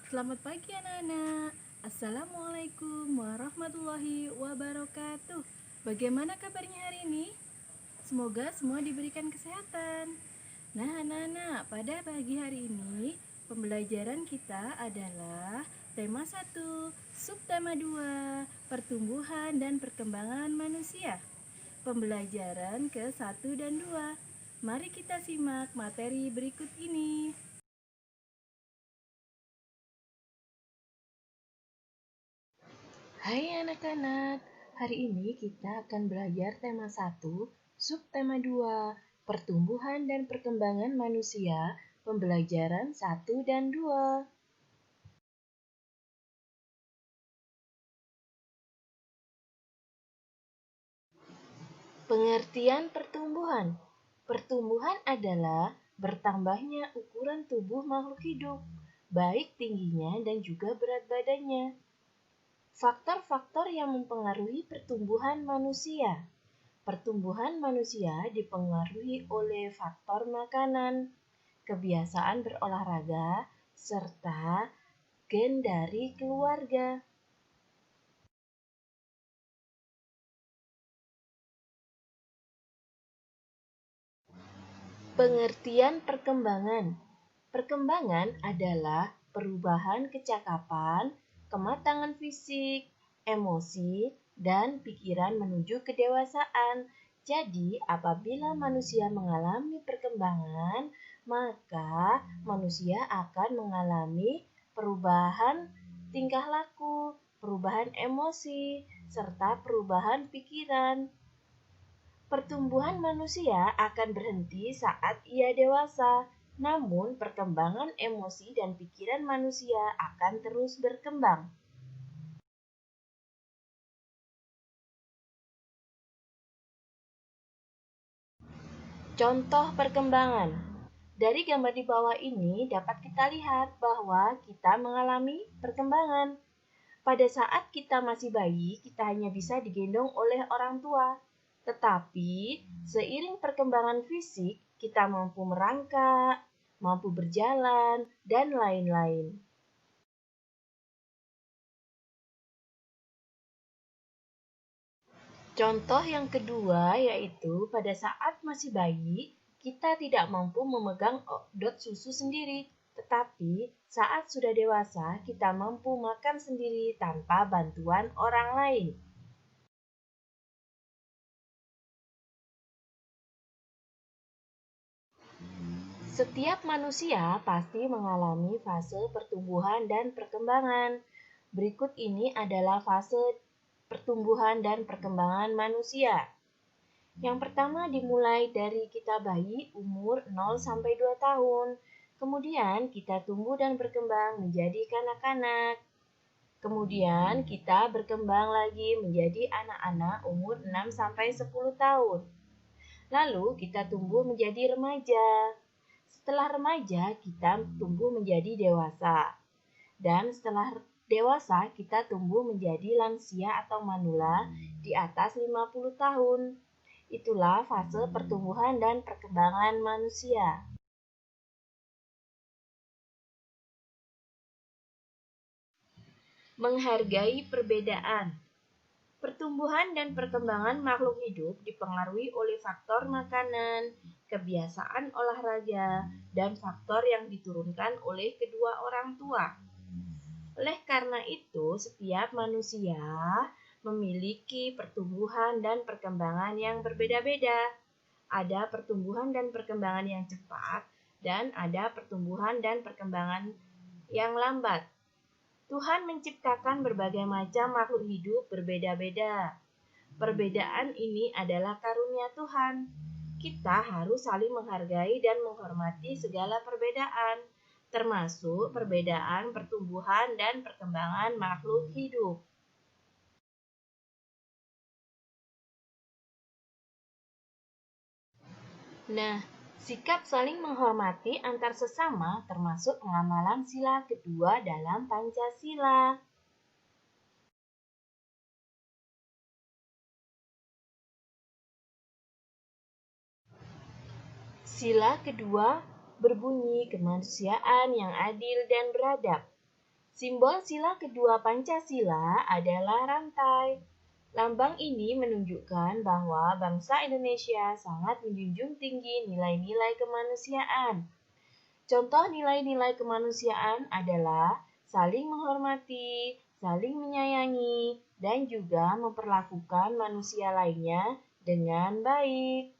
Selamat pagi anak-anak. Assalamualaikum warahmatullahi wabarakatuh. Bagaimana kabarnya hari ini? Semoga semua diberikan kesehatan. Nah anak-anak, pada pagi hari ini pembelajaran kita adalah tema 1, subtema 2, pertumbuhan dan perkembangan manusia. Pembelajaran ke-1 dan 2. Mari kita simak materi berikut ini. Hai anak-anak, hari ini kita akan belajar tema 1, subtema 2, pertumbuhan dan perkembangan manusia, pembelajaran 1 dan 2. Pengertian pertumbuhan. Pertumbuhan adalah bertambahnya ukuran tubuh makhluk hidup, baik tingginya dan juga berat badannya. Faktor-faktor yang mempengaruhi pertumbuhan manusia. Pertumbuhan manusia dipengaruhi oleh faktor makanan, kebiasaan berolahraga, serta gen dari keluarga. Pengertian perkembangan. Perkembangan adalah perubahan kecakapan, kematangan fisik, emosi, dan pikiran menuju kedewasaan. Jadi, apabila manusia mengalami perkembangan, maka manusia akan mengalami perubahan tingkah laku, perubahan emosi, serta perubahan pikiran. Pertumbuhan manusia akan berhenti saat ia dewasa, namun perkembangan emosi dan pikiran manusia akan terus berkembang. Contoh perkembangan. Dari gambar di bawah ini dapat kita lihat bahwa kita mengalami perkembangan. Pada saat kita masih bayi, kita hanya bisa digendong oleh orang tua. Tetapi, seiring perkembangan fisik, kita mampu merangkak, mampu berjalan, dan lain-lain. Contoh yang kedua yaitu pada saat masih bayi, kita tidak mampu memegang dot susu sendiri. Tetapi saat sudah dewasa, kita mampu makan sendiri tanpa bantuan orang lain. Setiap manusia pasti mengalami fase pertumbuhan dan perkembangan. Berikut ini adalah fase pertumbuhan dan perkembangan manusia. Yang pertama dimulai dari kita bayi umur 0 sampai 2 tahun. Kemudian kita tumbuh dan berkembang menjadi kanak-kanak. Kemudian kita berkembang lagi menjadi anak-anak umur 6 sampai 10 tahun. Lalu kita tumbuh menjadi remaja. Setelah remaja, kita tumbuh menjadi dewasa. Dan setelah dewasa, kita tumbuh menjadi lansia atau manula di atas 50 tahun. Itulah fase pertumbuhan dan perkembangan manusia. Menghargai perbedaan. Pertumbuhan dan perkembangan makhluk hidup dipengaruhi oleh faktor makanan, kebiasaan olahraga, dan faktor yang diturunkan oleh kedua orang tua. Oleh karena itu, setiap manusia memiliki pertumbuhan dan perkembangan yang berbeda-beda. Ada pertumbuhan dan perkembangan yang cepat, dan ada pertumbuhan dan perkembangan yang lambat. Tuhan menciptakan berbagai macam makhluk hidup berbeda-beda. Perbedaan ini adalah karunia Tuhan. Kita harus saling menghargai dan menghormati segala perbedaan, termasuk perbedaan pertumbuhan dan perkembangan makhluk hidup. Nah, sikap saling menghormati antar sesama termasuk pengamalan sila kedua dalam Pancasila. Sila kedua berbunyi kemanusiaan yang adil dan beradab. Simbol sila kedua Pancasila adalah rantai. Lambang ini menunjukkan bahwa bangsa Indonesia sangat menjunjung tinggi nilai-nilai kemanusiaan. Contoh nilai-nilai kemanusiaan adalah saling menghormati, saling menyayangi, dan juga memperlakukan manusia lainnya dengan baik.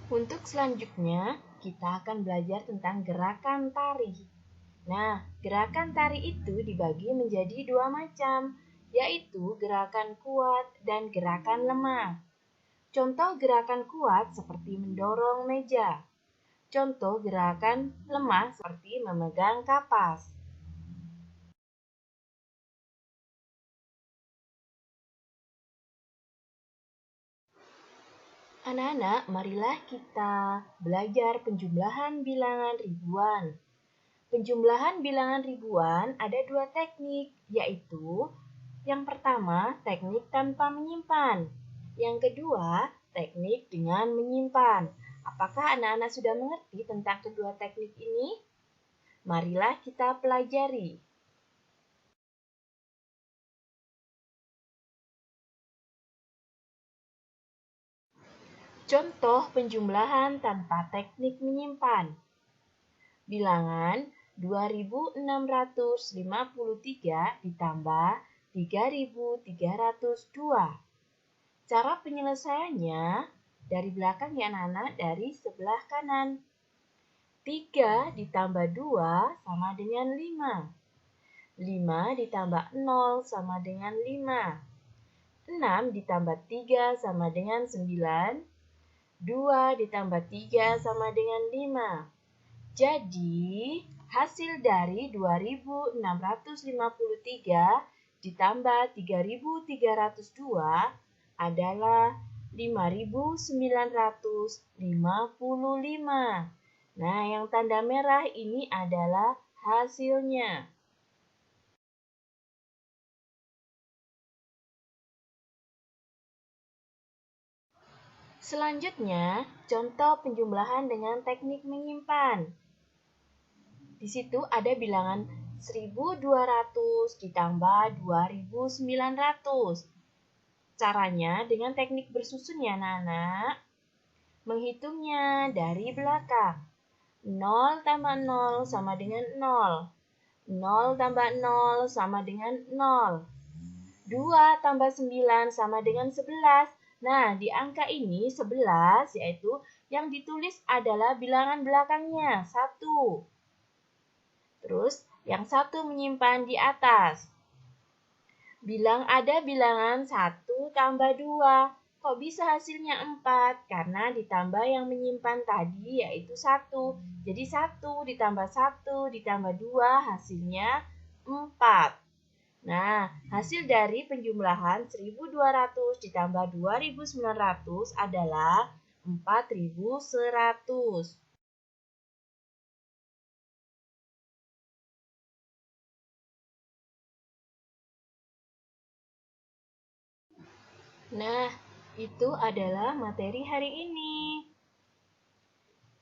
Untuk selanjutnya, kita akan belajar tentang gerakan tari. Nah, gerakan tari itu dibagi menjadi dua macam, yaitu gerakan kuat dan gerakan lemah. Contoh gerakan kuat seperti mendorong meja. Contoh gerakan lemah seperti memegang kapas. Anak-anak, marilah kita belajar penjumlahan bilangan ribuan. Penjumlahan bilangan ribuan ada dua teknik, yaitu yang pertama, teknik tanpa menyimpan. Yang kedua, teknik dengan menyimpan. Apakah anak-anak sudah mengerti tentang kedua teknik ini? Marilah kita pelajari. Contoh penjumlahan tanpa teknik menyimpan. Bilangan 2653 ditambah 3302. Cara penyelesaiannya dari belakang ya anak-anak, dari sebelah kanan. 3 ditambah 2 sama dengan 5. 5 ditambah 0 sama dengan 5. 6 ditambah 3 sama dengan 9. 2 ditambah 3 sama dengan 5. Jadi, hasil dari 2653 ditambah 3302 adalah 5955. Nah, yang tanda merah ini adalah hasilnya. Selanjutnya, contoh penjumlahan dengan teknik menyimpan. Di situ ada bilangan 1200 ditambah 2900. Caranya dengan teknik bersusun ya anak-anak. Menghitungnya dari belakang. 0 tambah 0 sama dengan 0. 0 tambah 0 sama dengan 0. 2 tambah 9 sama dengan 11. Nah, di angka ini 11 yaitu yang ditulis adalah bilangan belakangnya, 1. Terus, yang 1 menyimpan di atas. Ada bilangan 1 tambah 2. Kok bisa hasilnya 4? Karena ditambah yang menyimpan tadi yaitu 1. Jadi 1 ditambah 1 ditambah 2 hasilnya 4. Nah, hasil dari penjumlahan 1200 ditambah 2900 adalah 4100. Nah, itu adalah materi hari ini.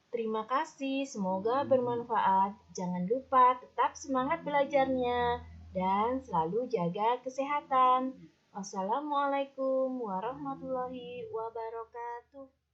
Terima kasih, semoga bermanfaat. Jangan lupa tetap semangat belajarnya dan selalu jaga kesehatan. Wassalamualaikum warahmatullahi wabarakatuh.